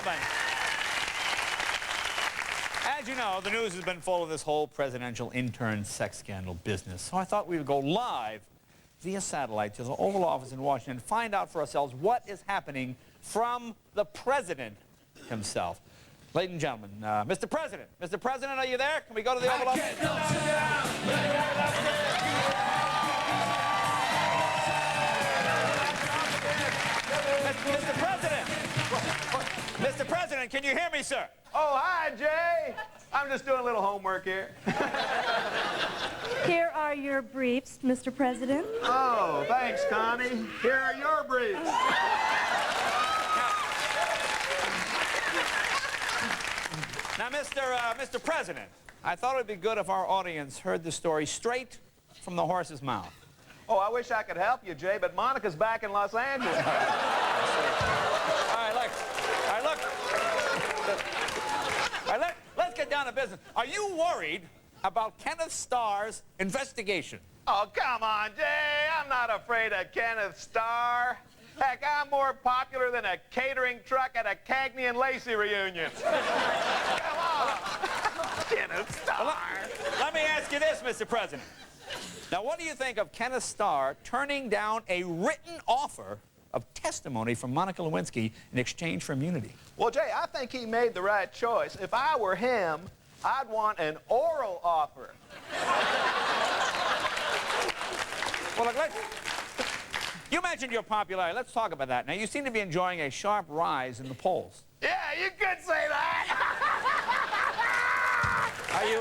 gentlemen, as you know, the news has been full of this whole presidential intern sex scandal business. So I thought we would go live via satellite to the Oval Office in Washington and find out for ourselves what is happening from the president himself. Ladies and gentlemen, Mr. President. Mr. President, are you there? Can we go to the Oval Office? Mr. President! Mr. President, can you hear me, sir? Oh, hi, Jay. I'm just doing a little homework here. Here are your briefs, Mr. President. Oh, thanks, Connie. Here are your briefs. Now, Mr. President, I thought it would be good if our audience heard the story straight from the horse's mouth. Oh, I wish I could help you, Jay, but Monica's back in Los Angeles. All right, look. All right, let's get down to business. Are you worried about Kenneth Starr's investigation? Oh, come on, Jay. I'm not afraid of Kenneth Starr. Heck, I'm more popular than a catering truck at a Cagney and Lacey reunion. Come on. Kenneth Starr. Well, let me ask you this, Mr. President. Now, what do you think of Kenneth Starr turning down a written offer of testimony from Monica Lewinsky in exchange for immunity? Well, Jay, I think he made the right choice. If I were him, I'd want an oral offer. Well, look, you mentioned your popularity. Let's talk about that. Now, you seem to be enjoying a sharp rise in the polls. Yeah, you could say that. Are you,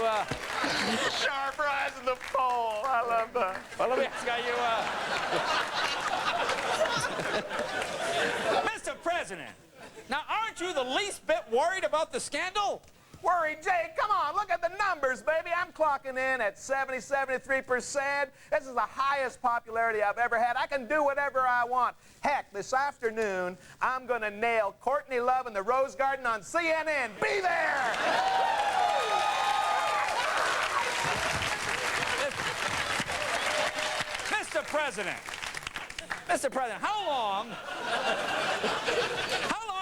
Sharp rise in the poll. I love that. well, let me ask, are you, Mr. President, now, aren't you the least bit worried about the scandal? Worry, Jay, come on, look at the numbers, baby. I'm clocking in at 73%. This is the highest popularity I've ever had. I can do whatever I want. Heck, this afternoon, I'm going to nail Courtney Love in the Rose Garden on CNN. Be there! Mr. President, how long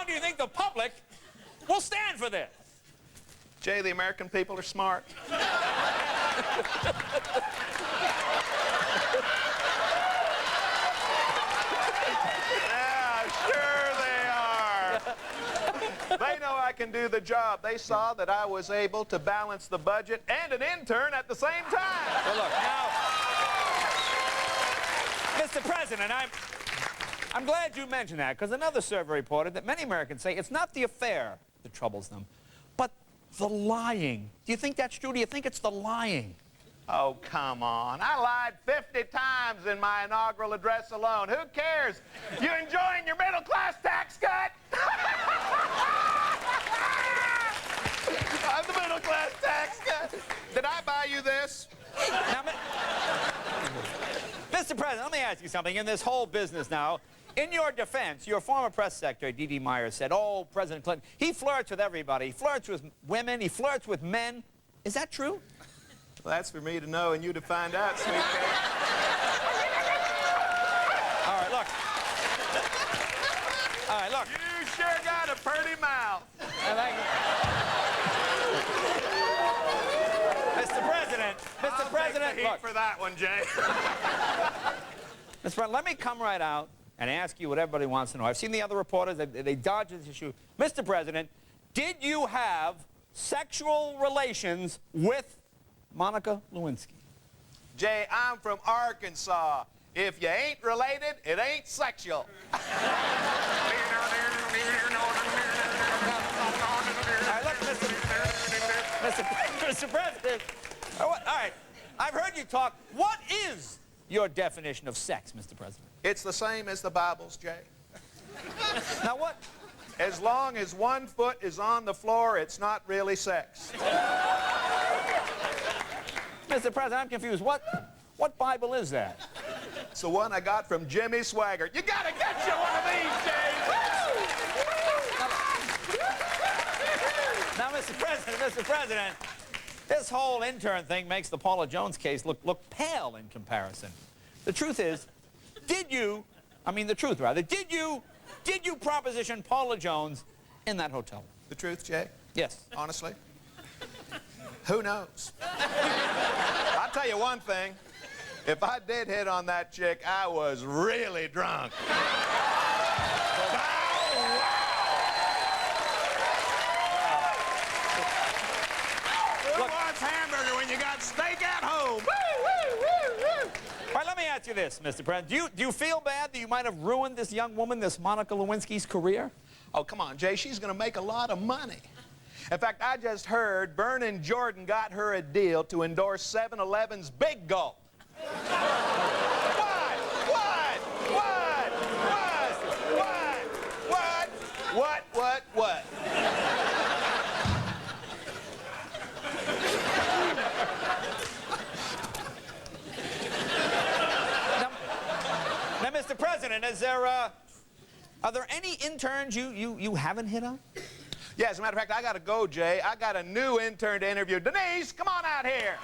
do you think the public will stand for this? Jay, the American people are smart. Yeah, sure they are. They know I can do the job. They saw that I was able to balance the budget and an intern at the same time. Well, look, now, Mr. President, I'm glad you mentioned that, because another survey reported that many Americans say it's not the affair that troubles them, but the lying. Do you think that's true? Do you think it's the lying? Oh, come on. I lied 50 times in my inaugural address alone. Who cares? You enjoying your middle-class tax cut? The middle-class tax cut. Did I buy you this? Now, Mr. President, let me ask you something. In this whole business now, in your defense, your former press secretary, D.D. Myers, said, oh, President Clinton, he flirts with everybody. He flirts with women. He flirts with men. Is that true? Well, that's for me to know and you to find out, sweet pea. All right, look. You sure got a pretty mouth. Mr. President, I'll take the heat for that one, Jay. Mr. President, let me come right out and ask you what everybody wants to know. I've seen the other reporters, they dodge this issue. Mr. President, did you have sexual relations with Monica Lewinsky? Jay, I'm from Arkansas. If you ain't related, it ain't sexual. All right, look, Mr. President. All right, I've heard you talk. What is your definition of sex, Mr. President? It's the same as the Bible's, Jay. Now what? As long as one foot is on the floor, it's not really sex. Mr. President, I'm confused. What Bible is that? It's the one I got from Jimmy Swaggart. You gotta get you one of these, Jay! Now, Mr. President, this whole intern thing makes the Paula Jones case look pale in comparison. The truth is, did you proposition Paula Jones in that hotel? The truth, Jay? Yes. Honestly? Who knows? I'll tell you one thing. If I did hit on that chick, I was really drunk. Who wants hamburger when you got steak at home? All right, let me ask you this, Mr. President. Do you feel bad that you might have ruined this young woman, this Monica Lewinsky's career? Oh, come on, Jay. She's going to make a lot of money. In fact, I just heard Vernon Jordan got her a deal to endorse 7-Eleven's Big Gulp. What? Now, Mr. President, are there any interns you haven't hit on? Yeah, as a matter of fact, I got to go, Jay. I got a new intern to interview. Denise, come on out here.